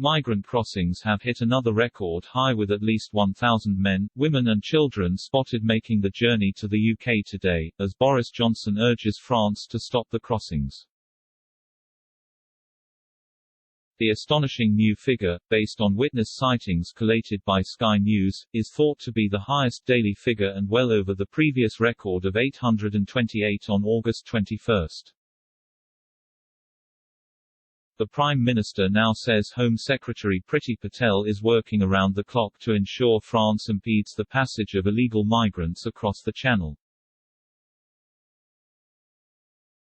Migrant crossings have hit another record high with at least 1,000 men, women and children spotted making the journey to the UK today, as Boris Johnson urges France to stop the crossings. The astonishing new figure, based on witness sightings collated by Sky News, is thought to be the highest daily figure and well over the previous record of 828 on August 21. The Prime Minister now says Home Secretary Priti Patel is working around the clock to ensure France impedes the passage of illegal migrants across the Channel.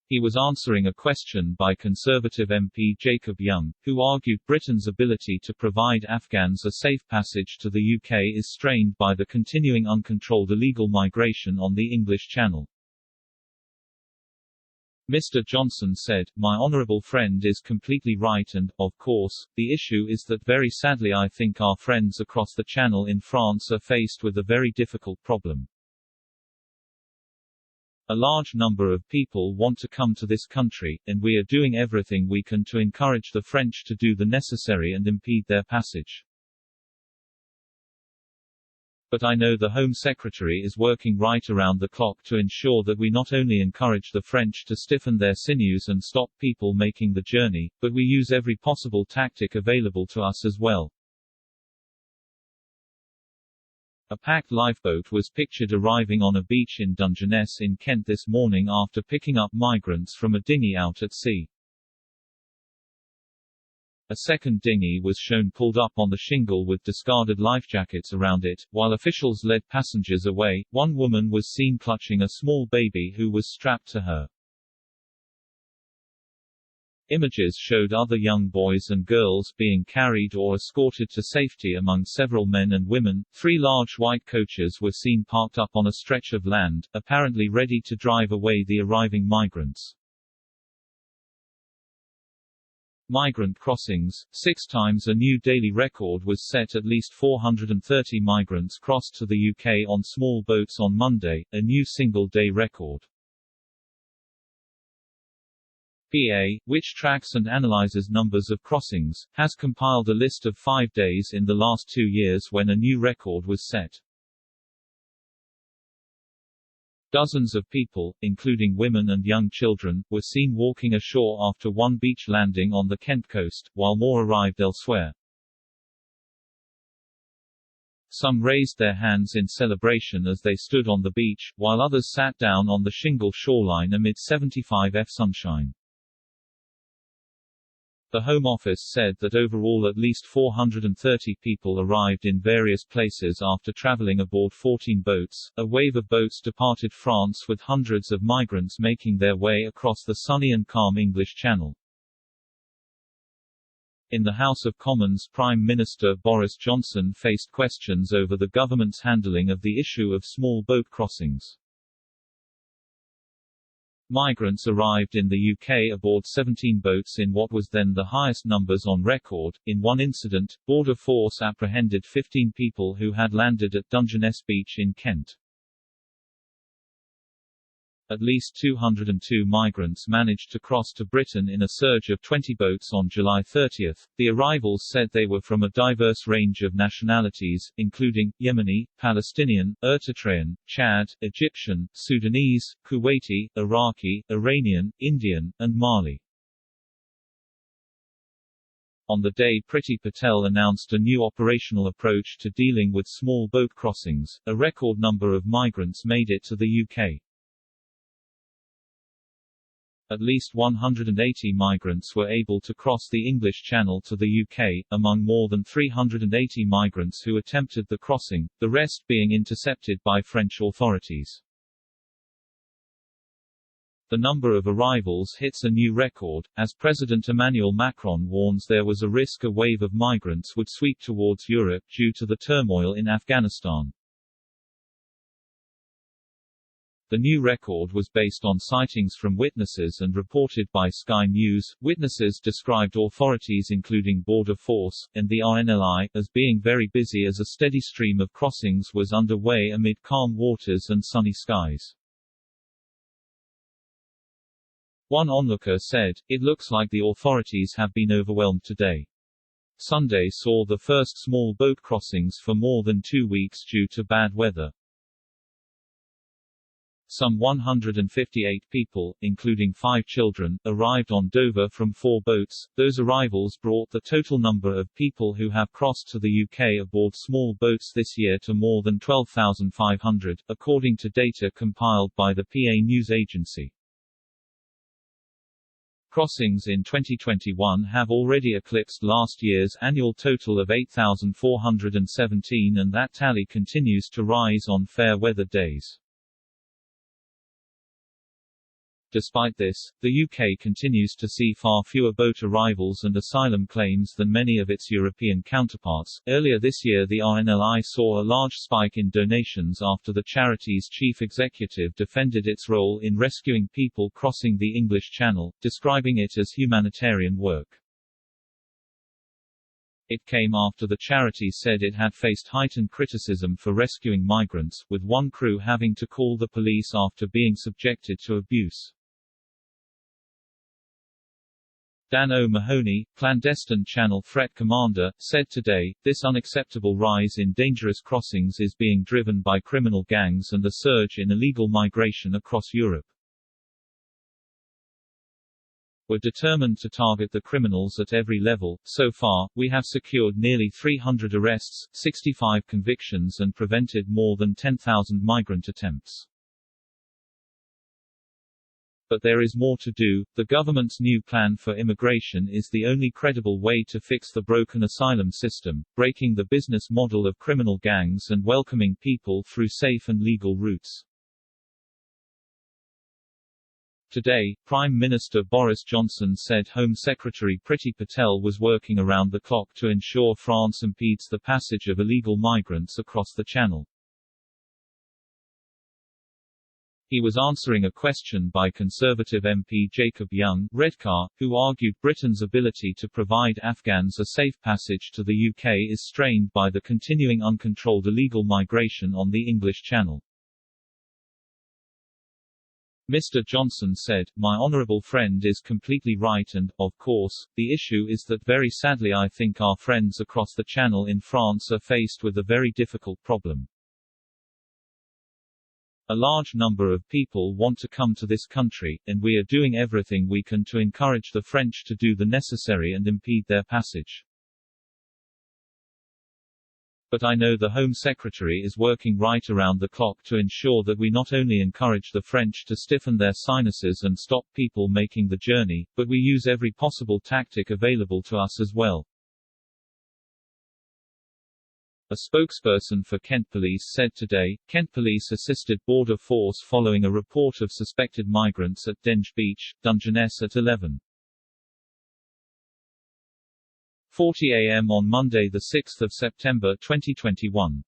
He was answering a question by Conservative MP Jacob Young, who argued Britain's ability to provide Afghans a safe passage to the UK is strained by the continuing uncontrolled illegal migration on the English Channel. Mr. Johnson said, "My honourable friend is completely right and, of course, the issue is that very sadly I think our friends across the Channel in France are faced with a very difficult problem. A large number of people want to come to this country, and we are doing everything we can to encourage the French to do the necessary and impede their passage. But I know the Home Secretary is working right around the clock to ensure that we not only encourage the French to stiffen their sinews and stop people making the journey, but we use every possible tactic available to us as well." A packed lifeboat was pictured arriving on a beach in Dungeness in Kent this morning after picking up migrants from a dinghy out at sea. A second dinghy was shown pulled up on the shingle with discarded lifejackets around it. While officials led passengers away, one woman was seen clutching a small baby who was strapped to her. Images showed other young boys and girls being carried or escorted to safety among several men and women. 3 large white coaches were seen parked up on a stretch of land, apparently ready to drive away the arriving migrants. Migrant crossings. 6 times a new daily record was set. At least 430 migrants crossed to the UK on small boats on Monday, a new single-day record. PA, which tracks and analyzes numbers of crossings, has compiled a list of 5 days in the last 2 years when a new record was set. Dozens of people, including women and young children, were seen walking ashore after one beach landing on the Kent coast, while more arrived elsewhere. Some raised their hands in celebration as they stood on the beach, while others sat down on the shingle shoreline amid 75°F sunshine. The Home Office said that overall at least 430 people arrived in various places after travelling aboard 14 boats. A wave of boats departed France with hundreds of migrants making their way across the sunny and calm English Channel. In the House of Commons, Prime Minister Boris Johnson faced questions over the government's handling of the issue of small boat crossings. Migrants arrived in the UK aboard 17 boats in what was then the highest numbers on record. In one incident, Border Force apprehended 15 people who had landed at Dungeness Beach in Kent. At least 202 migrants managed to cross to Britain in a surge of 20 boats on July 30. The arrivals said they were from a diverse range of nationalities, including Yemeni, Palestinian, Eritrean, Chad, Egyptian, Sudanese, Kuwaiti, Iraqi, Iranian, Indian, and Mali. On the day Priti Patel announced a new operational approach to dealing with small boat crossings, a record number of migrants made it to the UK. At least 180 migrants were able to cross the English Channel to the UK, among more than 380 migrants who attempted the crossing, the rest being intercepted by French authorities. The number of arrivals hits a new record, as President Emmanuel Macron warns there was a risk a wave of migrants would sweep towards Europe due to the turmoil in Afghanistan. The new record was based on sightings from witnesses and reported by Sky News. Witnesses described authorities including Border Force, and the RNLI, as being very busy as a steady stream of crossings was underway amid calm waters and sunny skies. One onlooker said, "It looks like the authorities have been overwhelmed today. Sunday saw the first small boat crossings for more than 2 weeks due to bad weather. Some 158 people, including 5 children, arrived on Dover from 4 boats. Those arrivals brought the total number of people who have crossed to the UK aboard small boats this year to more than 12,500, according to data compiled by the PA news agency. Crossings in 2021 have already eclipsed last year's annual total of 8,417, and that tally continues to rise on fair weather days. Despite this, the UK continues to see far fewer boat arrivals and asylum claims than many of its European counterparts. Earlier this year, the RNLI saw a large spike in donations after the charity's chief executive defended its role in rescuing people crossing the English Channel, describing it as humanitarian work. It came after the charity said it had faced heightened criticism for rescuing migrants, with one crew having to call the police after being subjected to abuse. Dan O'Mahony, clandestine Channel threat commander, said today, "This unacceptable rise in dangerous crossings is being driven by criminal gangs and a surge in illegal migration across Europe. We're determined to target the criminals at every level. So far, we have secured nearly 300 arrests, 65 convictions and prevented more than 10,000 migrant attempts. But there is more to do. The government's new plan for immigration is the only credible way to fix the broken asylum system, breaking the business model of criminal gangs and welcoming people through safe and legal routes." Today, Prime Minister Boris Johnson said Home Secretary Priti Patel was working around the clock to ensure France impedes the passage of illegal migrants across the Channel. He was answering a question by Conservative MP Jacob Young, Redcar, who argued Britain's ability to provide Afghans a safe passage to the UK is strained by the continuing uncontrolled illegal migration on the English Channel. Mr. Johnson said, "My honourable friend is completely right and, of course, the issue is that very sadly I think our friends across the Channel in France are faced with a very difficult problem. A large number of people want to come to this country, and we are doing everything we can to encourage the French to do the necessary and impede their passage. But I know the Home Secretary is working right around the clock to ensure that we not only encourage the French to stiffen their sinuses and stop people making the journey, but we use every possible tactic available to us as well." A spokesperson for Kent Police said today, Kent Police assisted Border Force following a report of suspected migrants at Denge Beach, Dungeness at 11:40 a.m. on Monday 6 September 2021.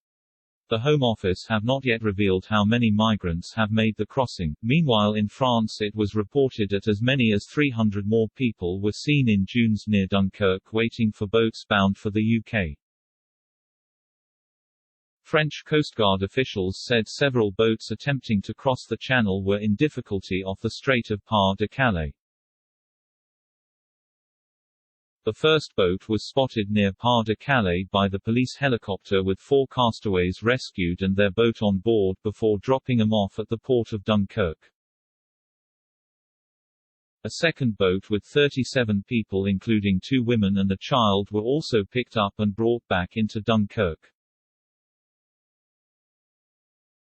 The Home Office have not yet revealed how many migrants have made the crossing. Meanwhile, in France it was reported that as many as 300 more people were seen in dunes near Dunkirk waiting for boats bound for the UK. French Coast Guard officials said several boats attempting to cross the Channel were in difficulty off the Strait of Pas-de-Calais. The first boat was spotted near Pas-de-Calais by the police helicopter with 4 castaways rescued and their boat on board before dropping them off at the port of Dunkirk. A second boat with 37 people including 2 women and a child were also picked up and brought back into Dunkirk.